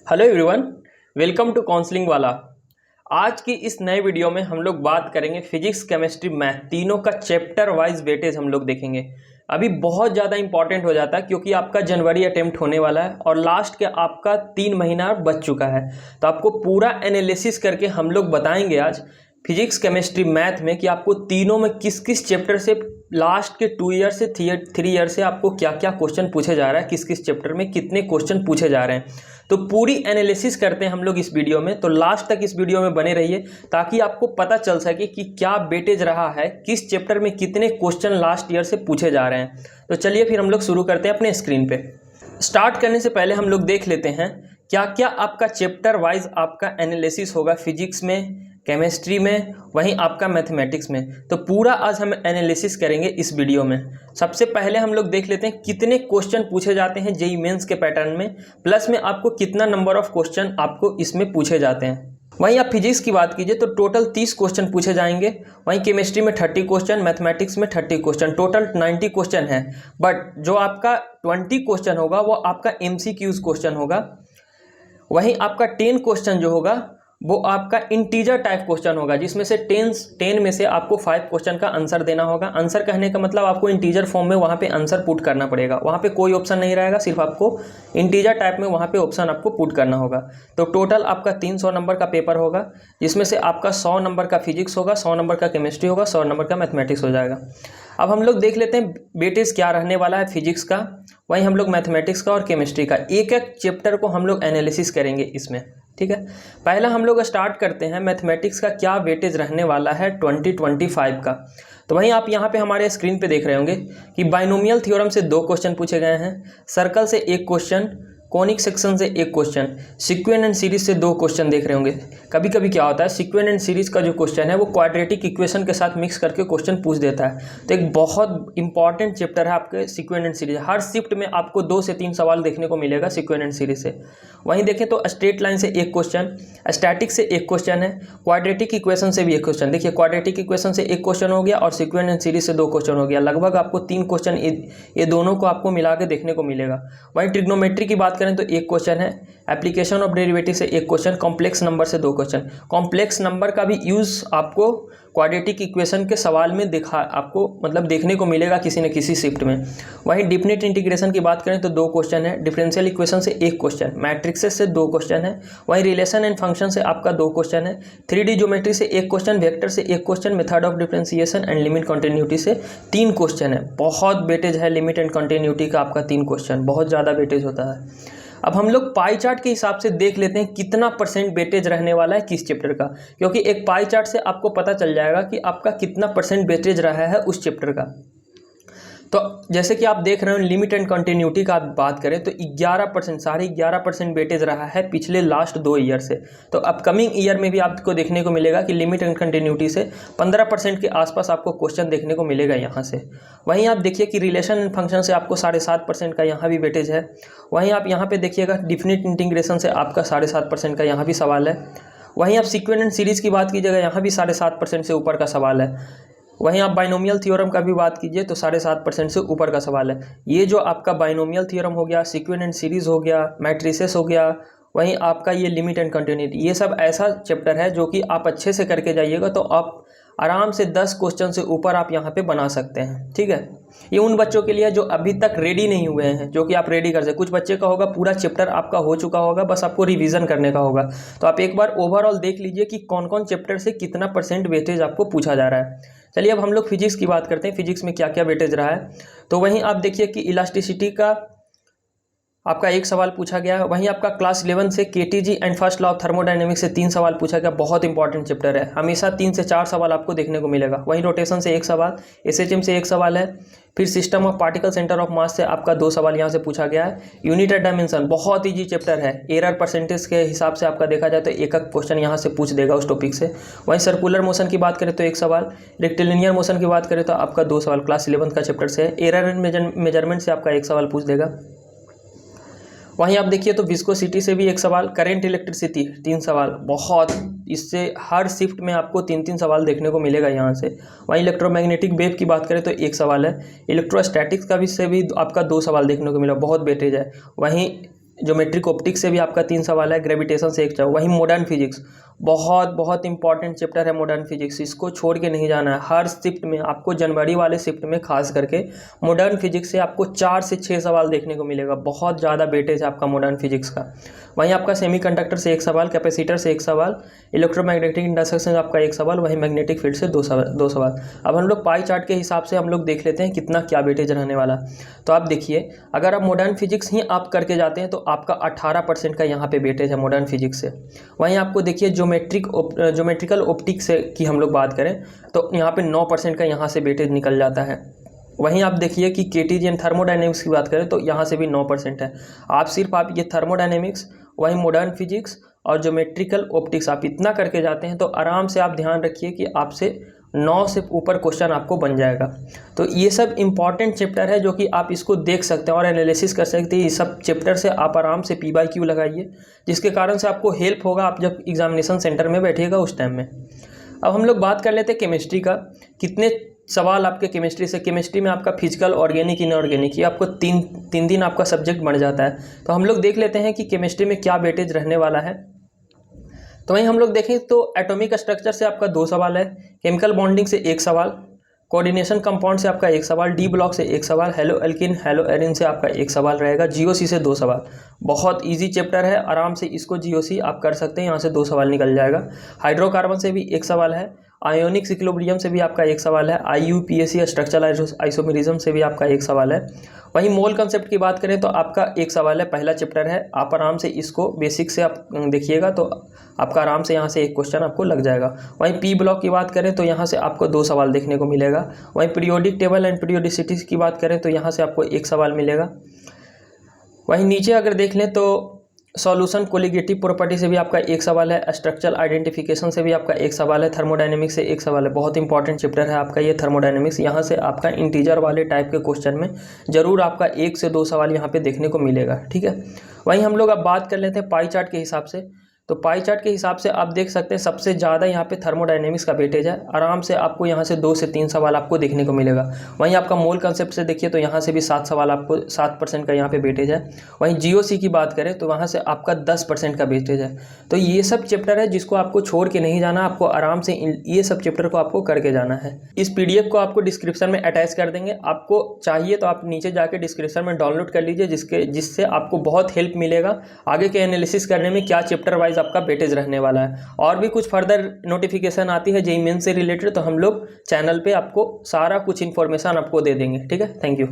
Hello everyone, welcome to counselling वाला। आज की इस नए वीडियो में हम लोग बात करेंगे फिजिक्स, केमिस्ट्री, मैथ तीनों का चैप्टर वाइज वेटेज हम लोग देखेंगे। अभी बहुत ज़्यादा इंपॉर्टेंट हो जाता है क्योंकि आपका जनवरी अटेम्प्ट होने वाला है और लास्ट के आपका 3 महीना बच चुका है। तो आपको पूरा एनालिसिस करके हम लोग बताएंगे आज फिजिक्स, केमिस्ट्री, मैथ में कि आपको तीनों में किस किस चैप्टर से लास्ट के 2 ईयर से 3 ईयर से आपको क्या क्या क्वेश्चन पूछे जा रहा है, किस किस चैप्टर में कितने क्वेश्चन पूछे जा रहे हैं। तो पूरी एनालिसिस करते हैं हम लोग इस वीडियो में। तो लास्ट तक इस वीडियो में बने रहिए ताकि आपको पता चल सके कि क्या वेटेज रहा है, किस चैप्टर में कितने क्वेश्चन लास्ट ईयर से पूछे जा रहे हैं। तो चलिए फिर हम लोग शुरू करते हैं अपने स्क्रीन पे। स्टार्ट करने से पहले हम लोग देख लेते हैं क्या क्या आपका चैप्टर वाइज आपका एनालिसिस होगा फिजिक्स में, केमिस्ट्री में, वहीं आपका मैथमेटिक्स में। तो पूरा आज हम एनालिसिस करेंगे इस वीडियो में। सबसे पहले हम लोग देख लेते हैं कितने क्वेश्चन पूछे जाते हैं जेईई मेंस के पैटर्न में, प्लस में आपको कितना नंबर ऑफ क्वेश्चन आपको इसमें पूछे जाते हैं। वहीं आप फिजिक्स की बात कीजिए तो टोटल 30 क्वेश्चन पूछे जाएंगे, वहीं केमिस्ट्री में 30 क्वेश्चन, मैथमेटिक्स में 30 क्वेश्चन, टोटल 90 क्वेश्चन है। बट जो आपका 20 क्वेश्चन होगा वो आपका MCQs क्वेश्चन होगा। वहीं आपका 10 क्वेश्चन जो होगा वो आपका इंटीजर टाइप क्वेश्चन होगा, जिसमें से 10 में से आपको 5 क्वेश्चन का आंसर देना होगा। आंसर कहने का मतलब आपको इंटीजर फॉर्म में वहाँ पे आंसर पुट करना पड़ेगा, वहाँ पे कोई ऑप्शन नहीं रहेगा, सिर्फ आपको इंटीजर टाइप में वहाँ पे ऑप्शन आपको पुट करना होगा। तो टोटल आपका 300 नंबर का पेपर होगा, जिसमें से आपका 100 नंबर का फिजिक्स होगा, 100 नंबर का केमिस्ट्री होगा, 100 नंबर का मैथमेटिक्स हो जाएगा। अब हम लोग देख लेते हैं वेटेज क्या रहने वाला है फिजिक्स का, वहीं हम लोग मैथमेटिक्स का और केमिस्ट्री का। एक एक चैप्टर को हम लोग एनालिसिस करेंगे इसमें, ठीक है। पहला हम लोग स्टार्ट करते हैं मैथमेटिक्स का क्या वेटेज रहने वाला है 2025 का। तो वहीं आप यहाँ पे हमारे स्क्रीन पे देख रहे होंगे कि बाइनोमियल थ्योरम से 2 क्वेश्चन पूछे गए हैं, सर्कल से 1 क्वेश्चन, कॉनिक सेक्शन से 1 क्वेश्चन, सीक्वेंट एंड सीरीज से 2 क्वेश्चन देख रहे होंगे। कभी कभी क्या होता है, सीक्वेंट एंड सीरीज का जो क्वेश्चन है वो क्वाड्रेटिक इक्वेशन के साथ मिक्स करके क्वेश्चन पूछ देता है। तो एक बहुत इंपॉर्टेंट चैप्टर है आपके सीक्वेंट एंड सीरीज। हर शिफ्ट में आपको 2 से 3 सवाल देखने को मिलेगा सीक्वेंट एंड सीरीज से। वहीं देखें तो स्ट्रेट लाइन से 1 क्वेश्चन, स्टैटिक से 1 क्वेश्चन है, क्वाड्रेटिक इक्वेशन से भी 1 क्वेश्चन। देखिए क्वाड्रेटिक इक्वेशन से 1 क्वेश्चन हो गया और सीक्वेंट एंड सीरीज से 2 क्वेश्चन हो गया। लगभग आपको 3 क्वेश्चन ये दोनों को आपको मिला के देखने को मिलेगा। वहीं ट्रिग्नोमेट्री की बात करें तो 1 क्वेश्चन है, एप्लीकेशन ऑफ डेरिवेटिव से 1 क्वेश्चन, कॉम्प्लेक्स नंबर से 2 क्वेश्चन। कॉम्प्लेक्स नंबर का भी यूज आपको क्वाड्रेटिक इक्वेशन के सवाल में आपको मतलब देखने को मिलेगा किसी न किसी शिफ्ट में। वहीं डिफिनिट इंटीग्रेशन की बात करें तो 2 क्वेश्चन है, डिफरेंशियल इक्वेशन से 1 क्वेश्चन, मैट्रिक्सेस से 2 क्वेश्चन है, वहीं रिलेशन एंड फंक्शन से आपका 2 क्वेश्चन है, 3D ज्योमेट्री से 1 क्वेश्चन, वेक्टर से 1 question, method of differentiation and limit continuity से 3 क्वेश्चन है। बहुत वेटेज है लिमिट एंड कंटिन्यूटी का आपका 3 क्वेश्चन, बहुत ज़्यादा वेटेज होता है। अब हम लोग पाई चार्ट के हिसाब से देख लेते हैं कितना % वेटेज रहने वाला है किस चैप्टर का, क्योंकि एक पाई चार्ट से आपको पता चल जाएगा कि आपका कितना % वेटेज रहा है उस चैप्टर का। तो जैसे कि आप देख रहे हो लिमिट एंड कंटिन्यूटी का आप बात करें तो 11%, साढ़े 11% वेटेज रहा है पिछले लास्ट 2 ईयर से। तो अपकमिंग ईयर में भी आपको देखने को मिलेगा कि लिमिट एंड कंटिन्यूटी से 15% के आसपास आपको क्वेश्चन देखने को मिलेगा यहाँ से। वहीं आप देखिए कि रिलेशन एंड फंक्शन से आपको 7.5% का यहाँ भी वेटेज है। वहीं आप यहाँ पे देखिएगा डिफिनिट इंटीग्रेशन से आपका 7.5% का यहाँ भी सवाल है। वहीं आप सीक्वेंट एंड सीरीज की बात कीजिएगा, यहाँ भी 7.5% से ऊपर का सवाल है। वहीं आप बाइनोमियल थ्योरम का भी बात कीजिए तो 7.5% से ऊपर का सवाल है। ये जो आपका बाइनोमियल थ्योरम हो गया, सीक्वेंट एंड सीरीज हो गया, मैट्रिसेस हो गया, वहीं आपका ये लिमिट एंड कंटिन्यूटी, ये सब ऐसा चैप्टर है जो कि आप अच्छे से करके जाइएगा तो आप आराम से 10 क्वेश्चन से ऊपर आप यहाँ पे बना सकते हैं, ठीक है। ये उन बच्चों के लिए जो अभी तक रेडी नहीं हुए हैं, जो कि आप रेडी कर सकते। कुछ बच्चे का होगा पूरा चैप्टर आपका हो चुका होगा, बस आपको रिवीजन करने का होगा। तो आप एक बार ओवरऑल देख लीजिए कि कौन कौन चैप्टर से कितना % वेटेज आपको पूछा जा रहा है। चलिए अब हम लोग फिजिक्स की बात करते हैं, फिजिक्स में क्या क्या वेटेज रहा है। तो वहीं आप देखिए कि इलास्टिसिटी का आपका 1 सवाल पूछा गया है। वहीं आपका क्लास 11 से KTG and first law of thermodynamics से 3 सवाल पूछा गया। बहुत इंपॉर्टेंट चैप्टर है, हमेशा 3 से 4 सवाल आपको देखने को मिलेगा। वहीं रोटेशन से 1 सवाल, एसएचएम से 1 सवाल है, फिर system of particle centre of mass से आपका 2 सवाल यहाँ से पूछा गया है। यूनिट एंड डायमेंशन बहुत ईजी चैप्टर है, एरर % के हिसाब से आपका देखा जाए तो एक क्वेश्चन यहाँ से पूछ देगा उस टॉपिक से। वहीं सर्कुलर मोशन की बात करें तो 1 सवाल, रेक्टिलिनियर मोशन की बात करें तो आपका 2 सवाल क्लास 11 का चैप्टर से है। एरर एंड मेजरमेंट से आपका 1 सवाल पूछ देगा। वहीं आप देखिए तो विस्कोसिटी से भी 1 सवाल, करंट इलेक्ट्रिसिटी 3 सवाल, बहुत इससे हर शिफ्ट में आपको 3-3 सवाल देखने को मिलेगा यहाँ से। वहीं इलेक्ट्रोमैग्नेटिक वेव की बात करें तो 1 सवाल है, इलेक्ट्रोस्टैटिक्स का भी से भी आपका 2 सवाल देखने को मिला, बहुत वेटेज है। वहीं ज्योमेट्रिक ऑप्टिक्स से भी आपका 3 सवाल है, ग्रेविटेशन से 1 सवाल। वहीं मॉडर्न फिजिक्स बहुत बहुत इंपॉर्टेंट चैप्टर है मॉडर्न फिजिक्स, इसको छोड़ के नहीं जाना है। हर शिफ्ट में आपको, जनवरी वाले शिफ्ट में खास करके मॉडर्न फिजिक्स से आपको 4 से 6 सवाल देखने को मिलेगा। बहुत ज़्यादा वेटेज है आपका मॉडर्न फिजिक्स का। वहीं आपका सेमीकंडक्टर से 1 सवाल, कैपेसिटर से 1 सवाल, इलेक्ट्रोमैग्नेटिक इंडक्शन से आपका 1 सवाल, वहीं मैग्नेटिक फील्ड से 2 सवाल। अब हम लोग पाई चार्ट के हिसाब से हम लोग देख लेते हैं कितना क्या वेटेज रहने वाला। तो आप देखिए, अगर आप मॉडर्न फिजिक्स ही आप करके जाते हैं तो आपका 18% का यहाँ पे वेटेज है मॉडर्न फिजिक्स से। वहीं आपको देखिए ज्योमेट्रिकल ऑप्टिक्स से की हम लोग बात करें तो यहाँ पे 9% का यहाँ से वेटेज निकल जाता है। वहीं आप देखिए कि केटीजीएन थर्मोडायनेमिक्स की बात करें तो यहाँ से भी 9% है। आप ये थर्मोडायनेमिक्स, वहीं मॉडर्न फिजिक्स और ज्योमेट्रिकल ऑप्टिक्स आप इतना करके जाते हैं तो आराम से आप ध्यान रखिए कि आपसे 9 से ऊपर क्वेश्चन आपको बन जाएगा। तो ये सब इंपॉर्टेंट चैप्टर है जो कि आप इसको देख सकते हैं और एनालिसिस कर सकते हैं। ये सब चैप्टर से आप आराम से PYQ लगाइए, जिसके कारण से आपको हेल्प होगा आप जब एग्जामिनेशन सेंटर में बैठिएगा उस टाइम में। अब हम लोग बात कर लेते हैं केमिस्ट्री का। कितने सवाल आपके केमिस्ट्री से? केमिस्ट्री में आपका फिजिकल, ऑर्गेनिक, इनऑर्गेनिक, ये आपको तीन दिन आपका सब्जेक्ट बन जाता है। तो हम लोग देख लेते हैं कि केमिस्ट्री में क्या वेटेज रहने वाला है। तो वहीं हम लोग देखें तो एटॉमिक स्ट्रक्चर से आपका 2 सवाल है, केमिकल बॉन्डिंग से 1 सवाल, कोऑर्डिनेशन कंपाउंड से आपका 1 सवाल, डी ब्लॉक से 1 सवाल, हेलो एल्किन, हेलो एरिन से आपका 1 सवाल रहेगा, GOC से 2 सवाल। बहुत इजी चैप्टर है, आराम से इसको GOC आप कर सकते हैं, यहाँ से 2 सवाल निकल जाएगा। हाइड्रोकार्बन से भी 1 सवाल है, आयोनिक इक्विलिब्रियम से भी आपका 1 सवाल है, IUPAC स्ट्रक्चरल आइसोमेरिज्म से भी आपका 1 सवाल है। वहीं मोल कंसेप्ट की बात करें तो आपका 1 सवाल है, पहला चैप्टर है। आप आराम से इसको बेसिक से आप देखिएगा तो आपका आराम से यहाँ से 1 क्वेश्चन आपको लग जाएगा। वहीं पी ब्लॉक की बात करें तो यहाँ से आपको 2 सवाल देखने को मिलेगा। वहीं पीरियोडिक टेबल एंड पीरियोडिसिटी की बात करें तो यहाँ से आपको 1 सवाल मिलेगा। वहीं नीचे अगर देख लें तो सॉल्यूशन कोलिगेटिव प्रॉपर्टी से भी आपका 1 सवाल है, स्ट्रक्चरल आइडेंटिफिकेशन से भी आपका 1 सवाल है, थर्मोडायनेमिक्स से 1 सवाल है। बहुत इंपॉर्टेंट चैप्टर है आपका ये थर्मोडायनेमिक्स। यहाँ से आपका इंटीजर वाले टाइप के क्वेश्चन में जरूर आपका 1 से 2 सवाल यहाँ पे देखने को मिलेगा, ठीक है। वहीं हम लोग अब बात कर लेते हैं पाई चार्ट के हिसाब से। तो पाई चार्ट के हिसाब से आप देख सकते हैं सबसे ज़्यादा यहाँ पे थर्मोडायनेमिक्स का वेटेज है। आराम से आपको यहाँ से 2 से 3 सवाल आपको देखने को मिलेगा। वहीं आपका मोल कंसेप्ट से देखिए तो यहाँ से भी 7 सवाल आपको, 7% का यहाँ पे वेटेज है। वहीं GOC की बात करें तो वहाँ से आपका 10% का वेटेज है। तो ये सब चैप्टर है जिसको आपको छोड़ के नहीं जाना, आपको आराम से ये सब चैप्टर को आपको करके जाना है। इस PDF को आपको डिस्क्रिप्शन में अटैच कर देंगे, आपको चाहिए तो आप नीचे जाके डिस्क्रिप्शन में डाउनलोड कर लीजिए, जिससे आपको बहुत हेल्प मिलेगा आगे के एनालिसिस करने में क्या चैप्टर वाइज आपका वेटेज रहने वाला है। और भी कुछ फर्दर नोटिफिकेशन आती है JEE मेंस से रिलेटेड तो हम लोग चैनल पे आपको सारा कुछ इन्फॉर्मेशन आपको दे देंगे, ठीक है। Thank you.